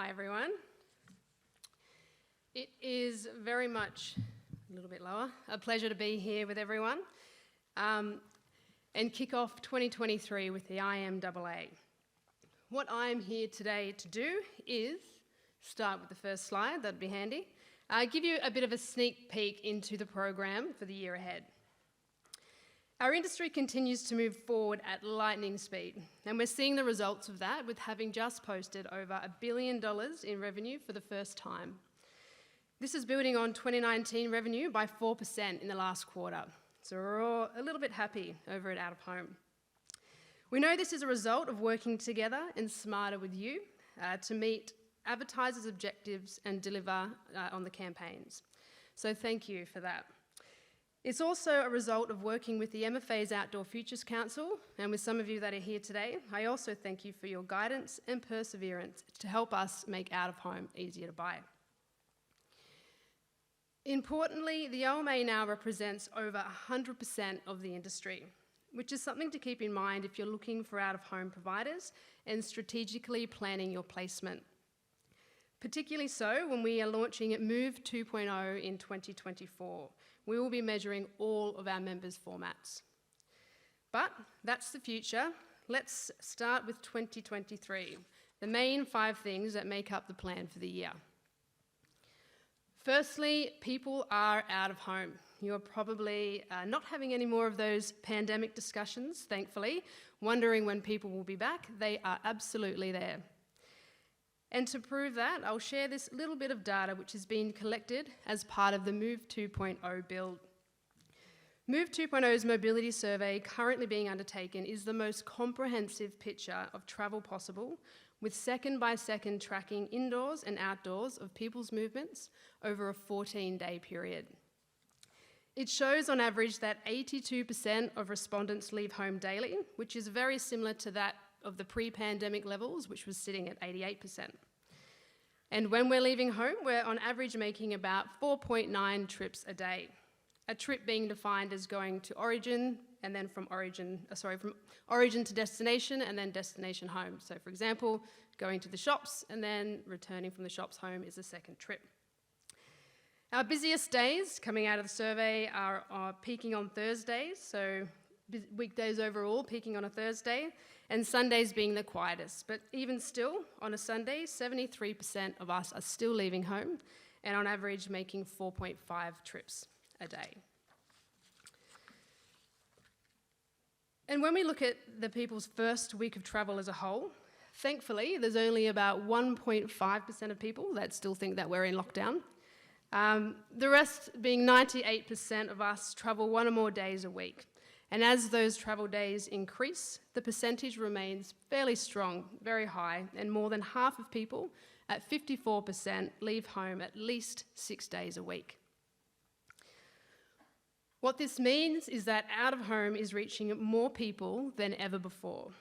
Hi everyone. It is very much, a little bit lower, a pleasure to be here with everyone and kick off 2023 with the IMAA. What I'm here today to do is start with the first slide, that'd be handy, give you a bit of a sneak peek into the program for the year ahead. Our industry continues to move forward at lightning speed, and we're seeing the results of that with having just posted over $1 billion in revenue for the first time. This is building on 2019 revenue by 4% in the last quarter, so we're all a little bit happy over at Out of Home. We know this is a result of working together and smarter with you to meet advertisers' objectives and deliver on the campaigns. So thank you for that. It's also a result of working with the MFA's Outdoor Futures Council, and with some of you that are here today, I also thank you for your guidance and perseverance to help us make Out of Home easier to buy. Importantly, the OMA now represents over 100% of the industry, which is something to keep in mind if you're looking for out-of-home providers and strategically planning your placement. Particularly so when we are launching Move 2.0 in 2024. We will be measuring all of our members' formats. But that's the future. Let's start with 2023, the main 5 things that make up the plan for the year. Firstly, people are out of home. You're probably not having any more of those pandemic discussions, thankfully, wondering when people will be back. They are absolutely there. And to prove that, I'll share this little bit of data which has been collected as part of the Move 2.0 build. Move 2.0's mobility survey currently being undertaken is the most comprehensive picture of travel possible, with second-by-second tracking indoors and outdoors of people's movements over a 14-day period. It shows on average that 82% of respondents leave home daily, which is very similar to that of the pre-pandemic levels, which was sitting at 88%. And when we're leaving home, we're on average making about 4.9 trips a day. A trip being defined as going to origin and then from origin to destination and then destination home. So for example, going to the shops and then returning from the shops home is a second trip. Our busiest days coming out of the survey are peaking on Thursdays, so weekdays overall peaking on a Thursday, and Sundays being the quietest. But even still, on a Sunday, 73% of us are still leaving home and on average making 4.5 trips a day. And when we look at the people's first week of travel as a whole, thankfully, there's only about 1.5% of people that still think that we're in lockdown. The rest being 98% of us travel 1 or more days a week. And as those travel days increase, the percentage remains fairly strong, very high, and more than half of people, at 54%, leave home at least 6 days a week. What this means is that out of home is reaching more people than ever before,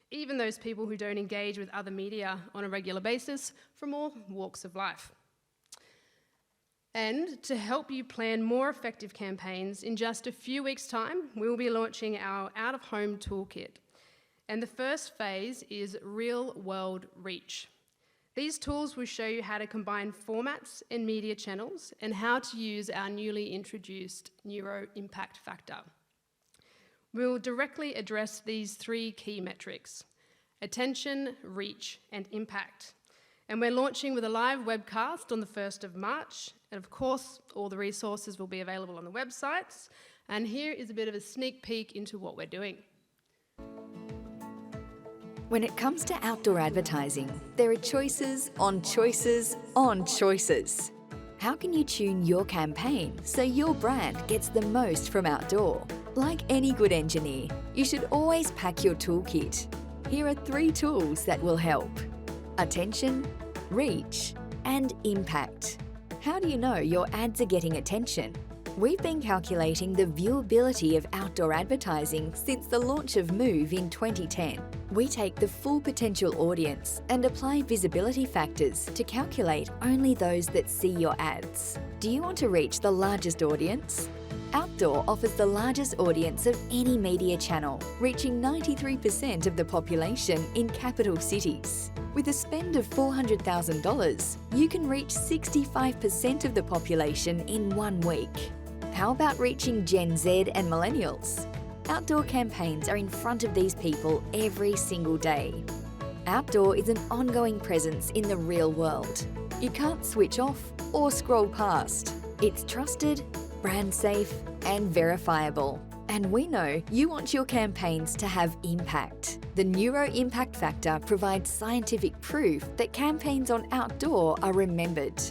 even those people who don't engage with other media on a regular basis from all walks of life. And to help you plan more effective campaigns, in just a few weeks' time, we will be launching our out-of-home toolkit. And the first phase is real-world reach. These tools will show you how to combine formats and media channels and how to use our newly introduced Neuro Impact Factor. We will directly address these 3 key metrics: attention, reach, and impact. And we're launching with a live webcast on the 1st of March. And of course, all the resources will be available on the websites. And here is a bit of a sneak peek into what we're doing. When it comes to outdoor advertising, there are choices on choices on choices. How can you tune your campaign so your brand gets the most from outdoor? Like any good engineer, you should always pack your toolkit. Here are 3 tools that will help: attention, reach, and impact. How do you know your ads are getting attention? We've been calculating the viewability of outdoor advertising since the launch of Move in 2010. We take the full potential audience and apply visibility factors to calculate only those that see your ads. Do you want to reach the largest audience? Outdoor offers the largest audience of any media channel, reaching 93% of the population in capital cities. With a spend of $400,000, you can reach 65% of the population in 1 week. How about reaching Gen Z and millennials? Outdoor campaigns are in front of these people every single day. Outdoor is an ongoing presence in the real world. You can't switch off or scroll past. It's trusted, brand safe, and verifiable. And we know you want your campaigns to have impact. The Neuro Impact Factor provides scientific proof that campaigns on outdoor are remembered.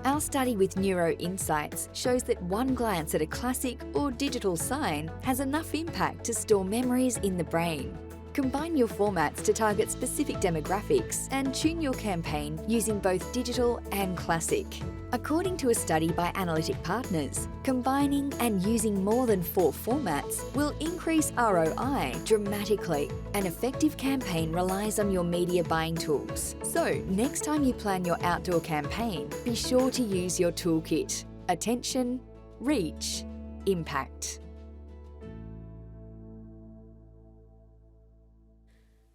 Our study with Neuro Insights shows that one glance at a classic or digital sign has enough impact to store memories in the brain. Combine your formats to target specific demographics and tune your campaign using both digital and classic. According to a study by Analytic Partners, combining and using more than 4 formats will increase ROI dramatically. An effective campaign relies on your media buying tools. So, next time you plan your outdoor campaign, be sure to use your toolkit: attention, reach, impact.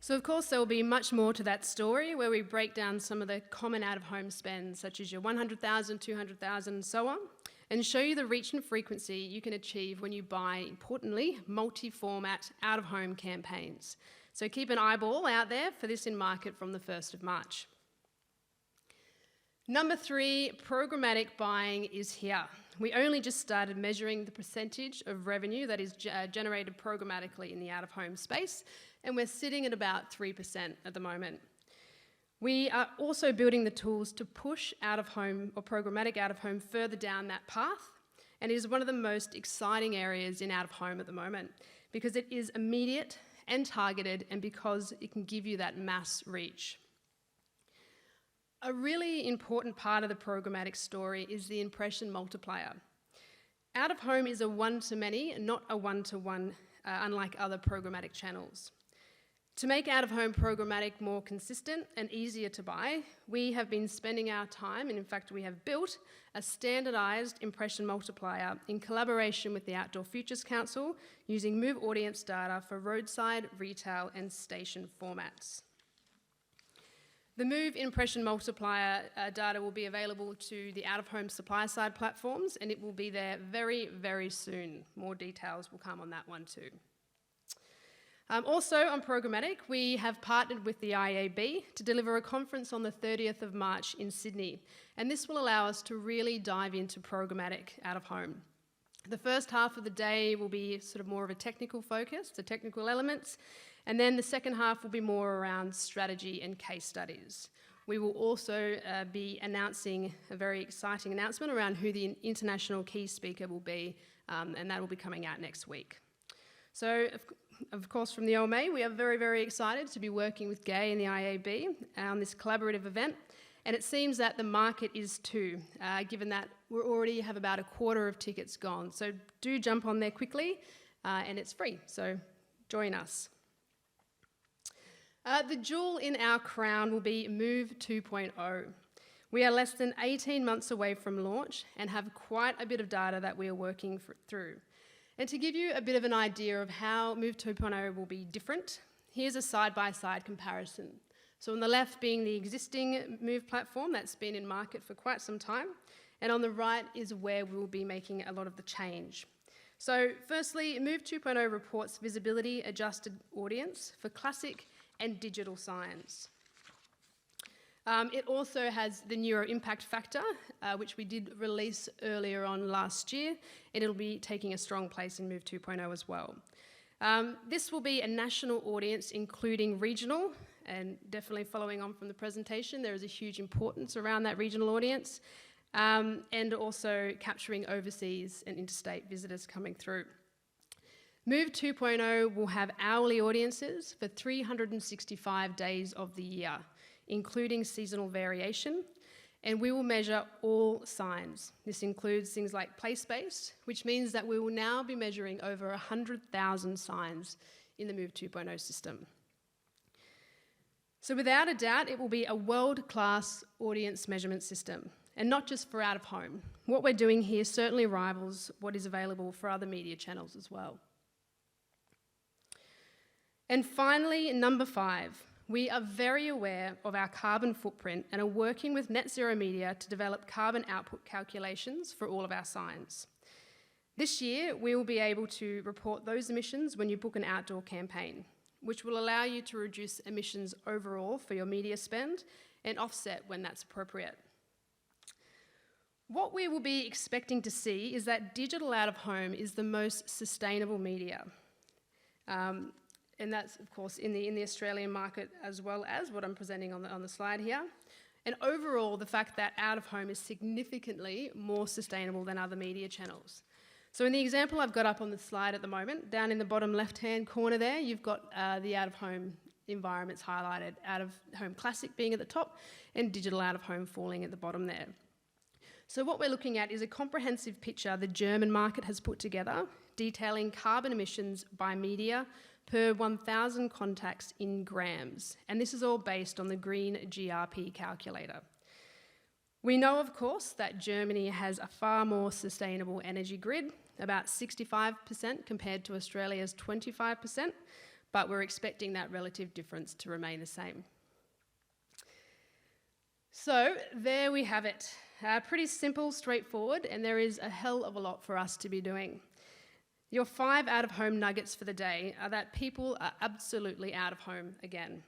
So of course there will be much more to that story where we break down some of the common out-of-home spends, such as your 100,000, 200,000 and so on, and show you the reach and frequency you can achieve when you buy, importantly, multi-format out-of-home campaigns. So keep an eyeball out there for this in market from the 1st of March. Number 3, programmatic buying is here. We only just started measuring the percentage of revenue that is generated programmatically in the out-of-home space, and we're sitting at about 3% at the moment. We are also building the tools to push out-of-home or programmatic out-of-home further down that path, and it is one of the most exciting areas in out-of-home at the moment because it is immediate and targeted, and because it can give you that mass reach. A really important part of the programmatic story is the impression multiplier. Out-of-home is a one-to-many, not a one-to-one, unlike other programmatic channels. To make out-of-home programmatic more consistent and easier to buy, we have been spending our time, and in fact we have built a standardised impression multiplier in collaboration with the Outdoor Futures Council using Move audience data for roadside, retail and station formats. The Move impression multiplier data will be available to the out-of-home supply-side platforms, and it will be there very, very soon. More details will come on that one too. Also on programmatic, we have partnered with the IAB to deliver a conference on the 30th of March in Sydney, and this will allow us to really dive into programmatic out-of-home. The first half of the day will be sort of more of a technical focus, the technical elements, and then the second half will be more around strategy and case studies. We will also be announcing a very exciting announcement around who the international key speaker will be, and that will be coming out next week. So, of course, from the OMA, we are very, very excited to be working with Gay and the IAB on this collaborative event, and it seems that the market is too, given that we already have about a quarter of tickets gone. So do jump on there quickly, and it's free, so join us. The jewel in our crown will be Move 2.0. We are less than 18 months away from launch and have quite a bit of data that we are working through. And to give you a bit of an idea of how Move 2.0 will be different, here's a side-by-side comparison. So on the left being the existing Move platform that's been in market for quite some time, and on the right is where we will be making a lot of the change. So firstly, Move 2.0 reports visibility adjusted audience for classic and digital signs. It also has the Neuro Impact Factor, which we did release earlier on last year, and it'll be taking a strong place in Move 2.0 as well. This will be a national audience, including regional, and definitely following on from the presentation, there is a huge importance around that regional audience, and also capturing overseas and interstate visitors coming through. Move 2.0 will have hourly audiences for 365 days of the year, including seasonal variation, and we will measure all signs. This includes things like place-based, which means that we will now be measuring over 100,000 signs in the Move 2.0 system. So without a doubt, it will be a world-class audience measurement system. and not just for out of home. What we're doing here certainly rivals what is available for other media channels as well. And finally, number 5, we are very aware of our carbon footprint and are working with Net Zero Media to develop carbon output calculations for all of our signs. This year, we will be able to report those emissions when you book an outdoor campaign, which will allow you to reduce emissions overall for your media spend and offset when that's appropriate. What we will be expecting to see is that digital out of home is the most sustainable media. And that's, of course, in the Australian market as well as what I'm presenting on the slide here. And overall, the fact that out of home is significantly more sustainable than other media channels. So in the example I've got up on the slide at the moment, down in the bottom left-hand corner there, you've got the out of home environments highlighted, out of home classic being at the top and digital out of home falling at the bottom there. So what we're looking at is a comprehensive picture the German market has put together, detailing carbon emissions by media per 1,000 contacts in grams. And this is all based on the Green GRP calculator. We know, of course, that Germany has a far more sustainable energy grid, about 65% compared to Australia's 25%, but we're expecting that relative difference to remain the same. So there we have it. Pretty simple, straightforward, and there is a hell of a lot for us to be doing. Your 5 out-of-home nuggets for the day are that people are absolutely out of home again.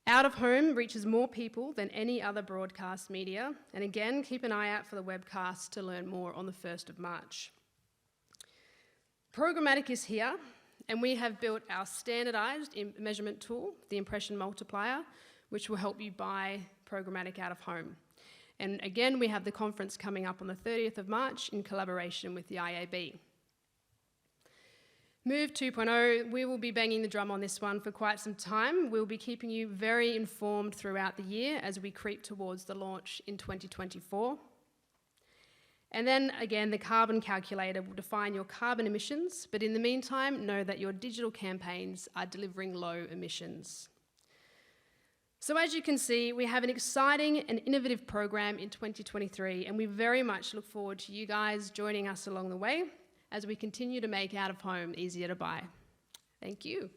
Out of home reaches more people than any other broadcast media, and again, keep an eye out for the webcast to learn more on the 1st of March. Programmatic is here, and we have built our standardised measurement tool, the Impression Multiplier, which will help you buy programmatic out of home. And again, we have the conference coming up on the 30th of March in collaboration with the IAB. Move 2.0, we will be banging the drum on this one for quite some time. We'll be keeping you very informed throughout the year as we creep towards the launch in 2024. And then again, the carbon calculator will define your carbon emissions, but in the meantime, know that your digital campaigns are delivering low emissions. So as you can see, we have an exciting and innovative program in 2023, and we very much look forward to you guys joining us along the way as we continue to make out of home easier to buy. Thank you.